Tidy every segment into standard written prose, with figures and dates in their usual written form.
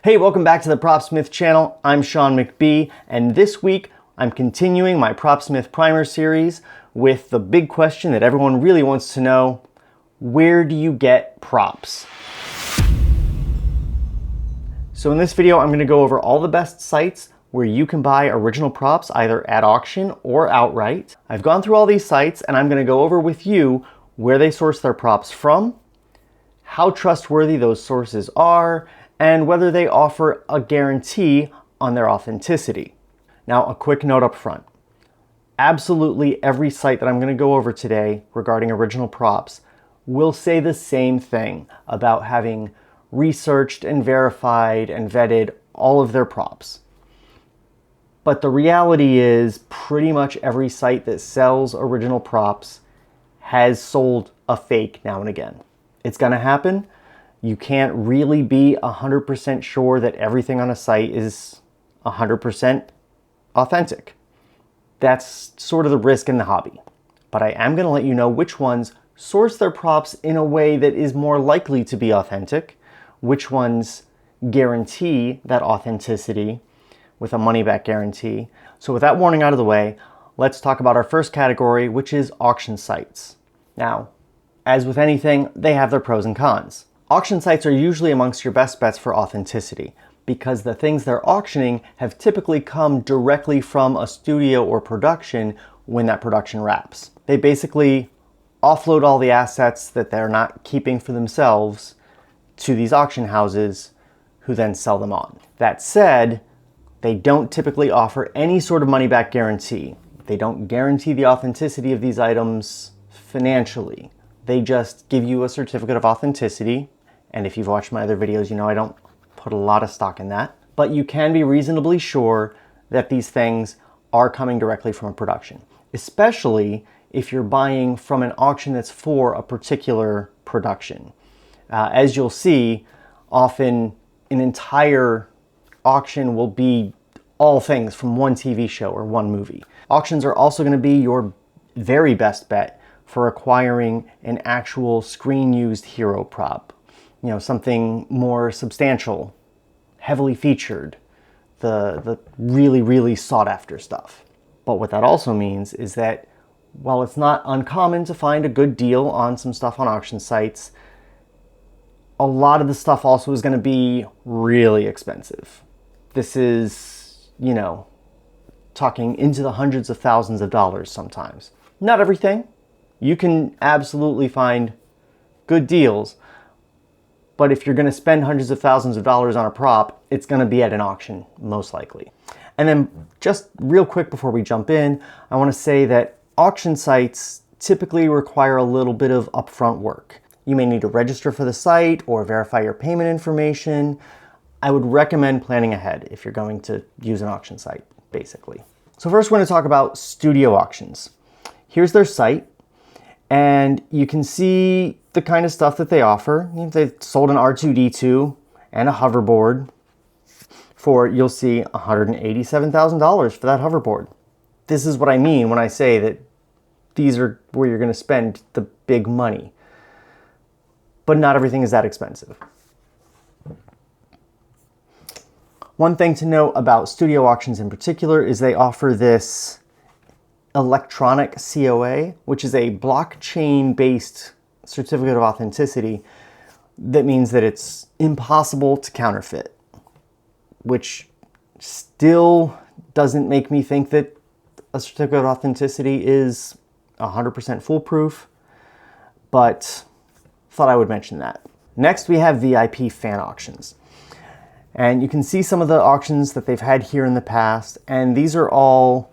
Hey, welcome back to the Propsmith channel. I'm Sean McBee, and this week I'm continuing my Propsmith primer series with the big question that everyone really wants to know: where do you get props? So in this video, I'm going to go over all the best sites where you can buy original props either at auction or outright. I've gone through all these sites and I'm going to go over with you where they source their props from, how trustworthy those sources are, and whether they offer a guarantee on their authenticity. Now, a quick note up front. Absolutely every site that I'm going to go over today regarding original props will say the same thing about having researched and verified and vetted all of their props. But the reality is pretty much every site that sells original props has sold a fake now and again. It's going to happen. You can't really be 100% sure that everything on a site is 100% authentic. That's sort of the risk in the hobby. But I am going to let you know which ones source their props in a way that is more likely to be authentic, which ones guarantee that authenticity with a money-back guarantee. So with that warning out of the way, let's talk about our first category, which is auction sites. Now, as with anything, they have their pros and cons. Auction sites are usually amongst your best bets for authenticity because the things they're auctioning have typically come directly from a studio or production when that production wraps. They basically offload all the assets that they're not keeping for themselves to these auction houses who then sell them on. That said, they don't typically offer any sort of money-back guarantee. They don't guarantee the authenticity of these items financially. They just give you a certificate of authenticity. And if you've watched my other videos, you know I don't put a lot of stock in that. But you can be reasonably sure that these things are coming directly from a production, especially if you're buying from an auction that's for a particular production. As you'll see, often an entire auction will be all things from one TV show or one movie. Auctions are also going to be your very best bet for acquiring an actual screen-used hero prop. You know, something more substantial, heavily featured, the really, really sought-after stuff. But what that also means is that while it's not uncommon to find a good deal on some stuff on auction sites, a lot of the stuff also is going to be really expensive. This is, you know, talking into the hundreds of thousands of dollars sometimes. Not everything. You can absolutely find good deals, but if you're going to spend hundreds of thousands of dollars on a prop, it's going to be at an auction, most likely. And then just real quick before we jump in, I want to say that auction sites typically require a little bit of upfront work. You may need to register for the site or verify your payment information. I would recommend planning ahead if you're going to use an auction site, basically. So first we're going to talk about Studio Auctions. Here's their site, and you can see the kind of stuff that they offer. They've sold an R2-D2 and a hoverboard for, you'll see, $187,000 for that hoverboard. This is what I mean when I say that these are where you're going to spend the big money. But not everything is that expensive. One thing to note about Studio Auctions in particular is they offer this electronic COA, which is a blockchain-based certificate of authenticity that means that it's impossible to counterfeit, which still doesn't make me think that a certificate of authenticity is 100% foolproof, but thought I would mention that. Next, we have VIP fan auctions. And you can see some of the auctions that they've had here in the past, and these are all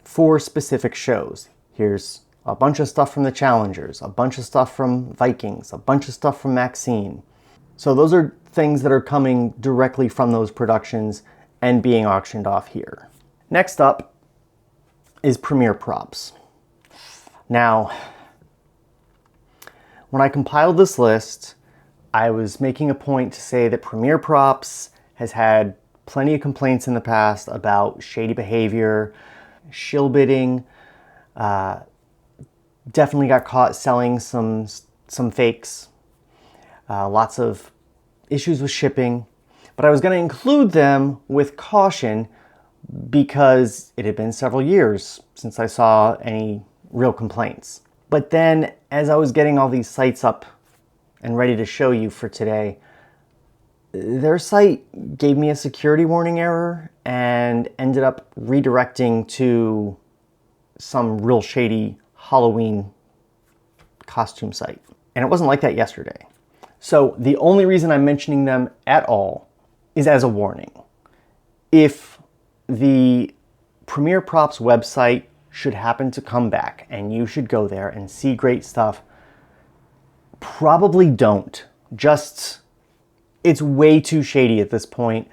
for specific shows. Here's a bunch of stuff from the Challengers, a bunch of stuff from Vikings, a bunch of stuff from Maxine. So those are things that are coming directly from those productions and being auctioned off here. Next up is Premiere Props. Now, when I compiled this list, I was making a point to say that Premiere Props has had plenty of complaints in the past about shady behavior, shill bidding, definitely got caught selling some fakes, lots of issues with shipping. But I was going to include them with caution because it had been several years since I saw any real complaints. But then as I was getting all these sites up and ready to show you for today, their site gave me a security warning error and ended up redirecting to some real shady Halloween costume site. And it wasn't like that yesterday. So the only reason I'm mentioning them at all is as a warning. If the Premier Props website should happen to come back and you should go there and see great stuff, probably don't. It's way too shady at this point.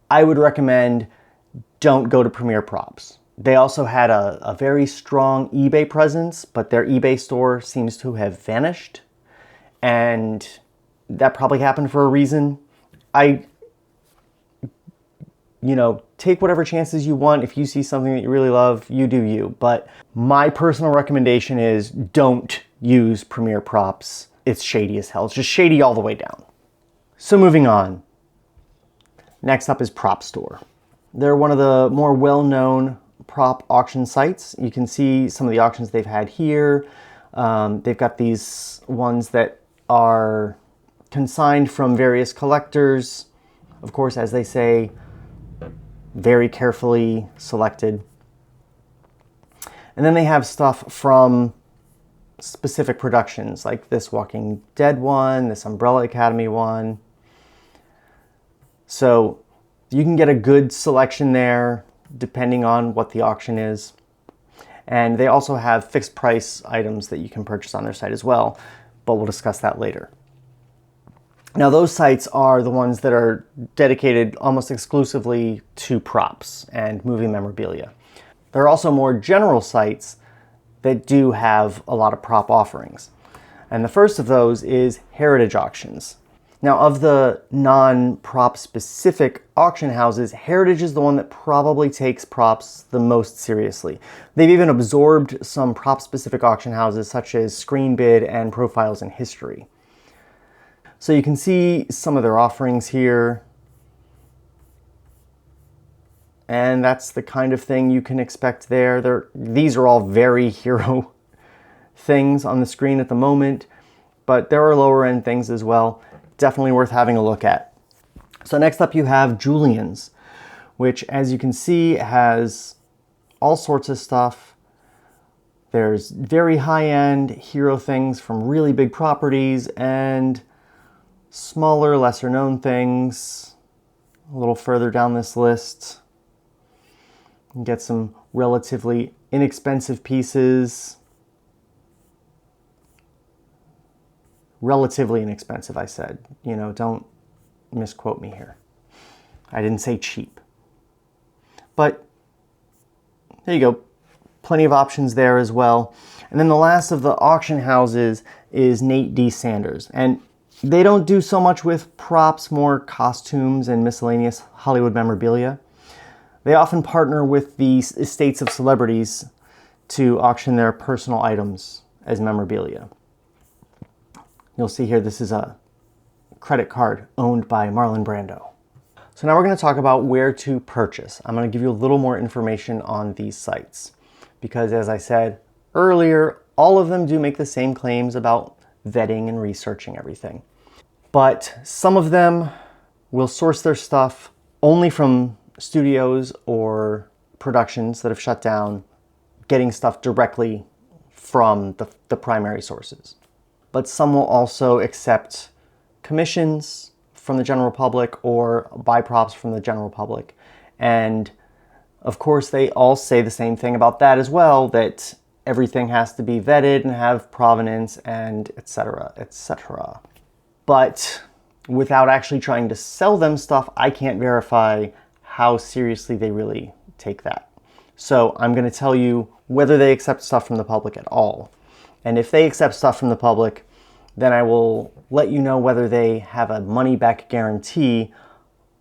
I would recommend don't go to Premier Props. They also had a very strong eBay presence, but their eBay store seems to have vanished. And that probably happened for a reason. Take whatever chances you want. If you see something that you really love, you do you. But my personal recommendation is don't use Premier Props. It's shady as hell. It's just shady all the way down. So moving on. Next up is Prop Store. They're one of the more well-known prop auction sites. You can see some of the auctions they've had here. They've got these ones that are consigned from various collectors. Of course, as they say, very carefully selected. And then they have stuff from specific productions, like this Walking Dead one, this Umbrella Academy one. So you can get a good selection there, depending on what the auction is. And they also have fixed price items that you can purchase on their site as well, but we'll discuss that later. Now those sites are the ones that are dedicated almost exclusively to props and movie memorabilia. There are also more general sites that do have a lot of prop offerings. And the first of those is Heritage Auctions. Now of the non-prop specific auction houses, Heritage is the one that probably takes props the most seriously. They've even absorbed some prop specific auction houses such as ScreenBid and Profiles in History. So you can see some of their offerings here. And that's the kind of thing you can expect there. These are all very hero things on the screen at the moment, but there are lower end things as well. Definitely worth having a look at. So next up you have Juliens, which as you can see has all sorts of stuff. There's very high-end hero things from really big properties and smaller, lesser-known things. A little further down this list, you can get some relatively inexpensive pieces. Relatively inexpensive, I said. Don't misquote me here. I didn't say cheap. But there you go. Plenty of options there as well. And then the last of the auction houses is Nate D. Sanders. And they don't do so much with props, more costumes and miscellaneous Hollywood memorabilia. They often partner with the estates of celebrities to auction their personal items as memorabilia. You'll see here this is a credit card owned by Marlon Brando. So now we're going to talk about where to purchase. I'm going to give you a little more information on these sites because, as I said earlier, all of them do make the same claims about vetting and researching everything. But some of them will source their stuff only from studios or productions that have shut down, getting stuff directly from the primary sources. But some will also accept commissions from the general public or buy props from the general public. And of course, they all say the same thing about that as well, that everything has to be vetted and have provenance and etc., etc. But without actually trying to sell them stuff, I can't verify how seriously they really take that. So I'm going to tell you whether they accept stuff from the public at all. And if they accept stuff from the public, then I will let you know whether they have a money-back guarantee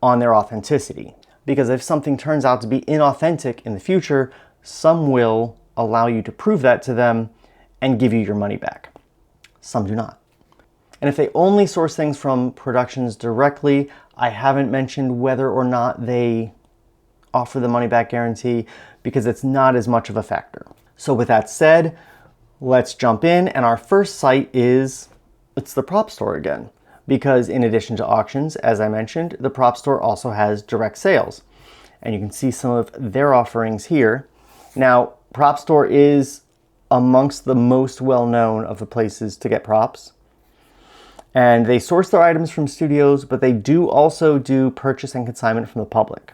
on their authenticity. Because if something turns out to be inauthentic in the future, some will allow you to prove that to them and give you your money back. Some do not. And if they only source things from productions directly, I haven't mentioned whether or not they offer the money back guarantee because it's not as much of a factor. So with that said, let's jump in, and our first site it's the prop store again. Because in addition to auctions, as I mentioned, the prop store also has direct sales. And you can see some of their offerings here. Now, prop store is amongst the most well-known of the places to get props. And they source their items from studios, but they do also do purchase and consignment from the public.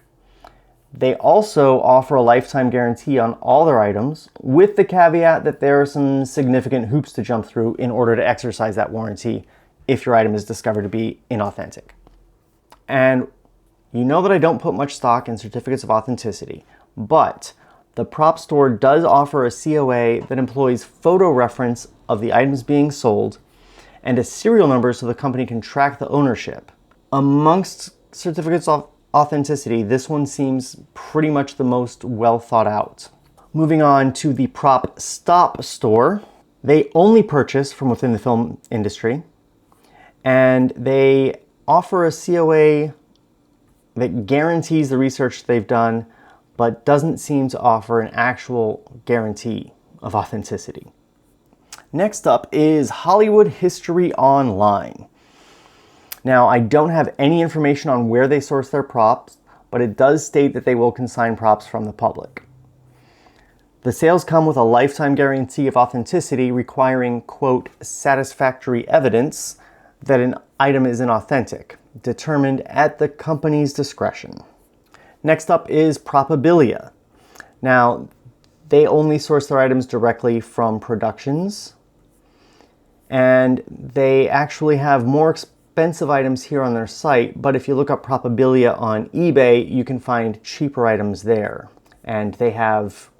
They also offer a lifetime guarantee on all their items, with the caveat that there are some significant hoops to jump through in order to exercise that warranty if your item is discovered to be inauthentic. And you know that I don't put much stock in certificates of authenticity, but the prop store does offer a COA that employs photo reference of the items being sold and a serial number so the company can track the ownership. Amongst certificates of authenticity, this one seems pretty much the most well thought out. Moving on to the prop stop store, they only purchase from within the film industry, and they offer a COA that guarantees the research they've done, but doesn't seem to offer an actual guarantee of authenticity. Next up is Hollywood History Online. Now, I don't have any information on where they source their props, but it does state that they will consign props from the public. The sales come with a lifetime guarantee of authenticity requiring, quote, satisfactory evidence that an item is inauthentic, determined at the company's discretion. Next up is Propabilia. Now, they only source their items directly from productions, and they actually have more expensive items here on their site, but if you look up Propabilia on eBay, you can find cheaper items there, and they have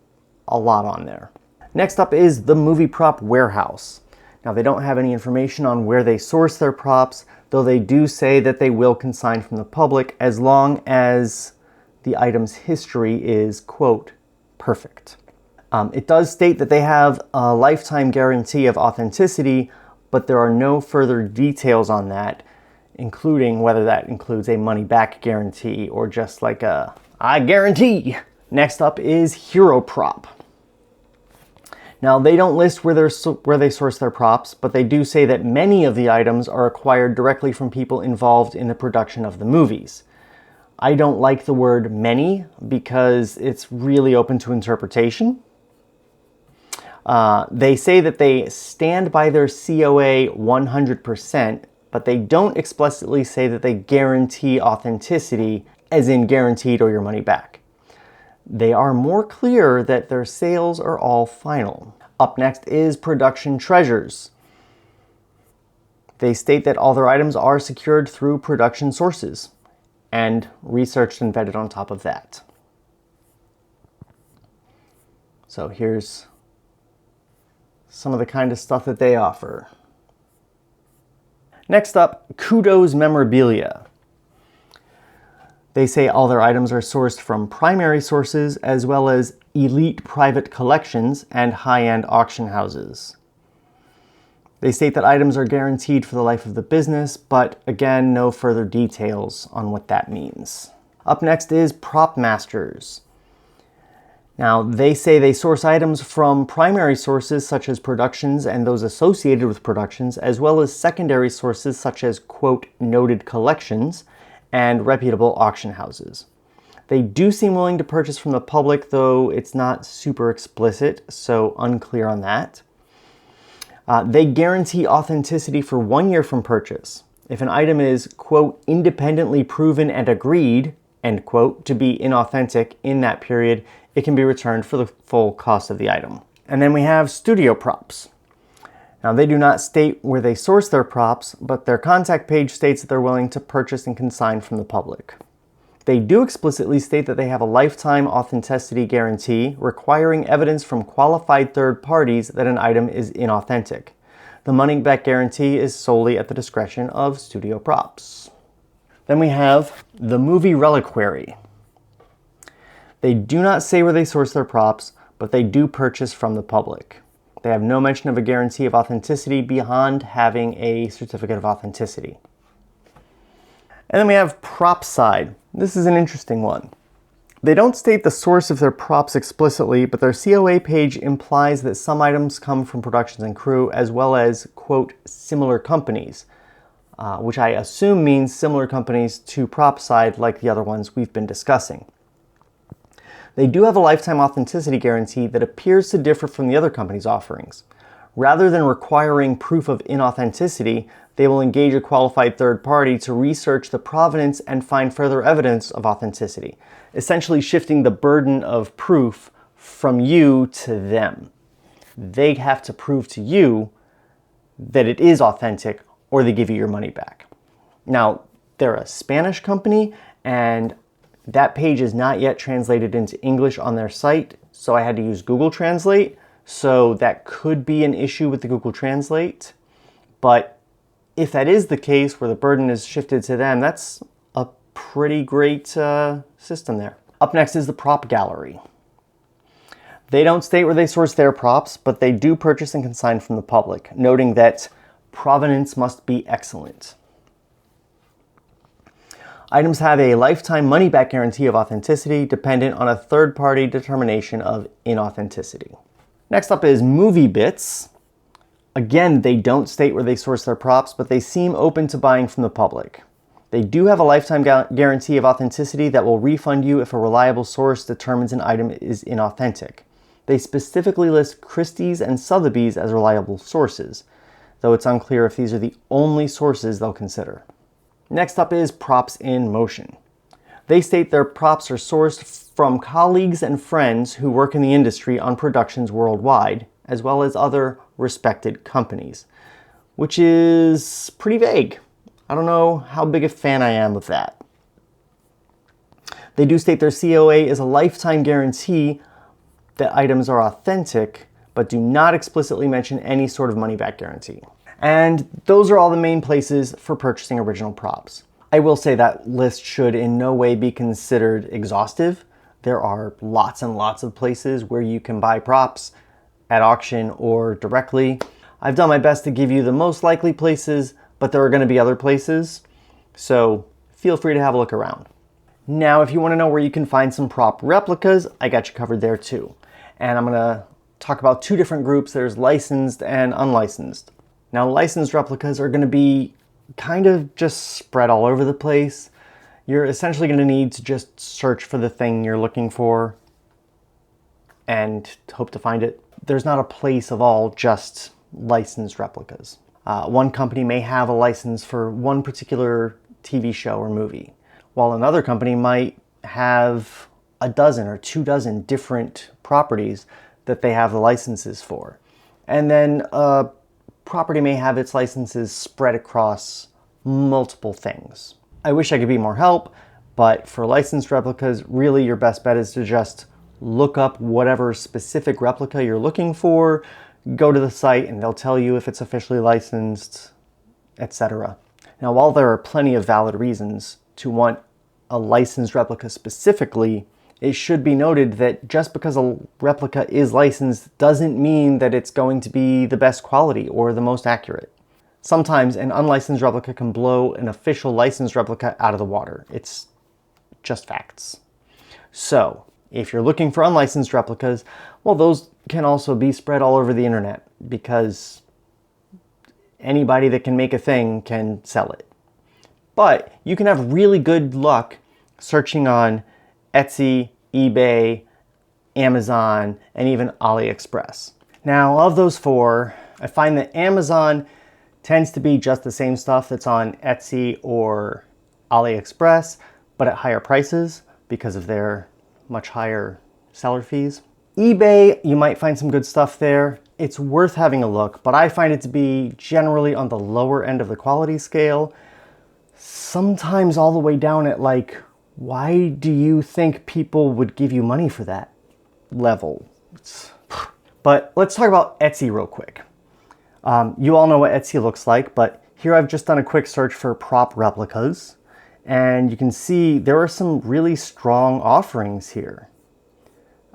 a lot on there. Next up is the Movie Prop Warehouse. Now, they don't have any information on where they source their props, though they do say that they will consign from the public as long as the item's history is, quote, perfect. It does state that they have a lifetime guarantee of authenticity, but there are no further details on that, including whether that includes a money-back guarantee or just like a, I guarantee. Next up is Hero Prop. Now, they don't list where they source their props, but they do say that many of the items are acquired directly from people involved in the production of the movies. I don't like the word many because it's really open to interpretation. They say that they stand by their COA 100%, but they don't explicitly say that they guarantee authenticity, as in guaranteed or your money back. They are more clear that their sales are all final. Up next is Production Treasures. They state that all their items are secured through production sources and researched and vetted on top of that. So here's some of the kind of stuff that they offer. Next up, Kudos Memorabilia. They say all their items are sourced from primary sources as well as elite private collections and high-end auction houses. They state that items are guaranteed for the life of the business, but again, no further details on what that means. Up next is Prop Masters. Now, they say they source items from primary sources such as productions and those associated with productions, as well as secondary sources such as, quote, noted collections and reputable auction houses. They do seem willing to purchase from the public, though it's not super explicit, so unclear on that. They guarantee authenticity for 1 year from purchase. If an item is, quote, independently proven and agreed, end quote, to be inauthentic in that period, it can be returned for the full cost of the item. And then we have Studio Props. Now, they do not state where they source their props, but their contact page states that they're willing to purchase and consign from the public. They do explicitly state that they have a lifetime authenticity guarantee requiring evidence from qualified third parties that an item is inauthentic. The money-back guarantee is solely at the discretion of Studio Props. Then we have the Movie Reliquary. They do not say where they source their props, but they do purchase from the public. They have no mention of a guarantee of authenticity beyond having a certificate of authenticity. And then we have prop side. This is an interesting one. They don't state the source of their props explicitly, but their COA page implies that some items come from productions and crew, as well as, quote, similar companies, which I assume means similar companies to prop side like the other ones we've been discussing. They do have a lifetime authenticity guarantee that appears to differ from the other companies' offerings. Rather than requiring proof of inauthenticity, they will engage a qualified third party to research the provenance and find further evidence of authenticity, essentially shifting the burden of proof from you to them. They have to prove to you that it is authentic or they give you your money back. Now, they're a Spanish company and that page is not yet translated into English on their site, so I had to use Google Translate. So that could be an issue with the Google Translate. But if that is the case where the burden is shifted to them, that's a pretty great system there. Up next is the prop gallery. They don't state where they source their props, but they do purchase and consign from the public, noting that provenance must be excellent. Items have a lifetime money-back guarantee of authenticity dependent on a third-party determination of inauthenticity. Next up is movie bits. Again, they don't state where they source their props, but they seem open to buying from the public. They do have a lifetime guarantee of authenticity that will refund you if a reliable source determines an item is inauthentic. They specifically list Christie's and Sotheby's as reliable sources, though it's unclear if these are the only sources they'll consider. Next up is props in motion. They state their props are sourced from colleagues and friends who work in the industry on productions worldwide, as well as other respected companies, which is pretty vague. I don't know how big a fan I am of that. They do state their COA is a lifetime guarantee that items are authentic, but do not explicitly mention any sort of money-back guarantee. And those are all the main places for purchasing original props. I will say that list should in no way be considered exhaustive. There are lots and lots of places where you can buy props at auction or directly. I've done my best to give you the most likely places, but there are going to be other places, so feel free to have a look around. Now, if you want to know where you can find some prop replicas, I got you covered there too. And I'm going to talk about two different groups. There's licensed and unlicensed. Now, licensed replicas are going to be kind of just spread all over the place. You're essentially going to need to just search for the thing you're looking for and hope to find it. There's not a place of all just licensed replicas. One company may have a license for one particular TV show or movie, while another company might have a dozen or 24 different properties that they have the licenses for. And then a property may have its licenses spread across multiple things. I wish I could be more help, but for licensed replicas, really your best bet is to just look up whatever specific replica you're looking for, go to the site and they'll tell you if it's officially licensed, etc. Now, while there are plenty of valid reasons to want a licensed replica specifically, it should be noted that just because a replica is licensed doesn't mean that it's going to be the best quality or the most accurate. Sometimes an unlicensed replica can blow an official licensed replica out of the water. It's just facts. So, if you're looking for unlicensed replicas, well, those can also be spread all over the internet because anybody that can make a thing can sell it. But you can have really good luck searching on Etsy, eBay, Amazon, and even AliExpress. Now, of those four, I find that Amazon tends to be just the same stuff that's on Etsy or AliExpress, but at higher prices because of their much higher seller fees. eBay, you might find some good stuff there. It's worth having a look, but I find it to be generally on the lower end of the quality scale. Sometimes all the way down at like, why do you think people would give you money for that level? But let's talk about Etsy real quick. You all know what Etsy looks like, but here I've just done a quick search for prop replicas, and you can see there are some really strong offerings here.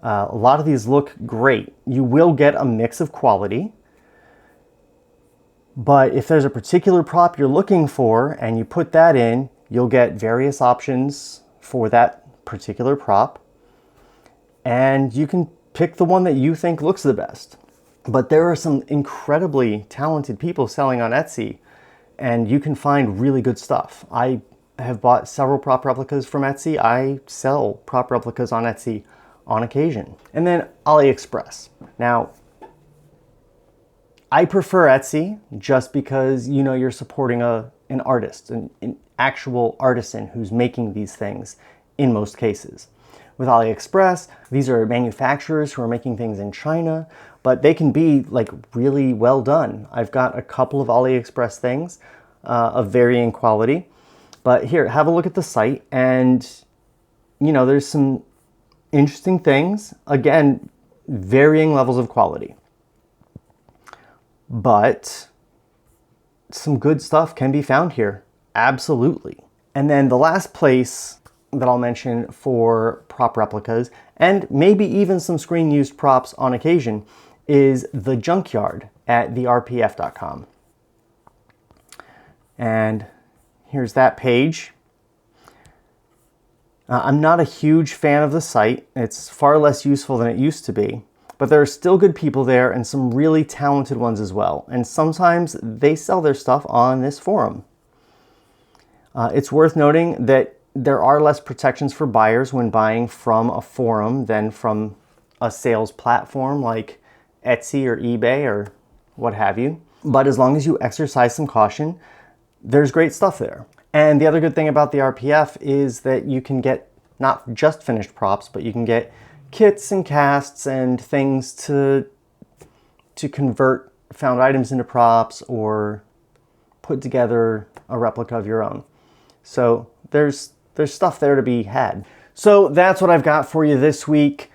A lot of these look great. You will get a mix of quality, but if there's a particular prop you're looking for and you put that in, You'll get various options for that particular prop, and you can pick the one that you think looks the best. But there are some incredibly talented people selling on Etsy, and you can find really good stuff. I have bought several prop replicas from Etsy. I sell prop replicas on Etsy on occasion. And then AliExpress. Now, I prefer Etsy just because, you know, you're supporting an artist, an actual artisan who's making these things in most cases. With AliExpress, these are manufacturers who are making things in China, but they can be like really well done. I've got a couple of AliExpress things of varying quality, but here, have a look at the site, and you know, there's some interesting things. Again, varying levels of quality, but some good stuff can be found here. Absolutely. And then the last place that I'll mention for prop replicas, and maybe even some screen used props on occasion, is the Junkyard at the rpf.com. And here's that page. I'm not a huge fan of the site. It's far less useful than it used to be, but there are still good people there and some really talented ones as well. And sometimes they sell their stuff on this forum. It's worth noting that there are less protections for buyers when buying from a forum than from a sales platform like Etsy or eBay or what have you. But as long as you exercise some caution, there's great stuff there. And the other good thing about the RPF is that you can get not just finished props, but you can get kits and casts and things to convert found items into props or put together a replica of your own. So there's stuff there to be had. So that's what I've got for you this week.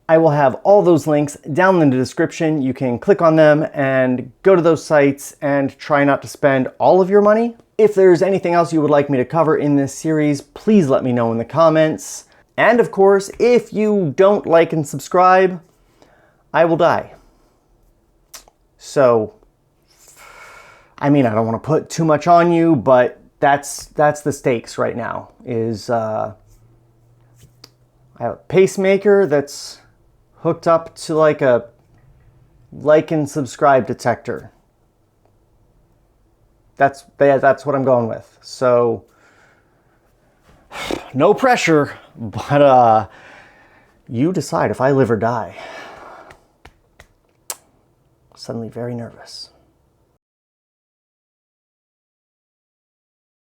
I will have all those links down in the description. You can click on them and go to those sites and try not to spend all of your money. If there's anything else you would like me to cover in this series, please let me know in the comments. And of course, if you don't like and subscribe, I will die. So, I mean, I don't want to put too much on you, but that's the stakes right now. Is I have a pacemaker that's hooked up to like a like and subscribe detector. That's what I'm going with. So no pressure, but you decide if I live or die. Suddenly very nervous.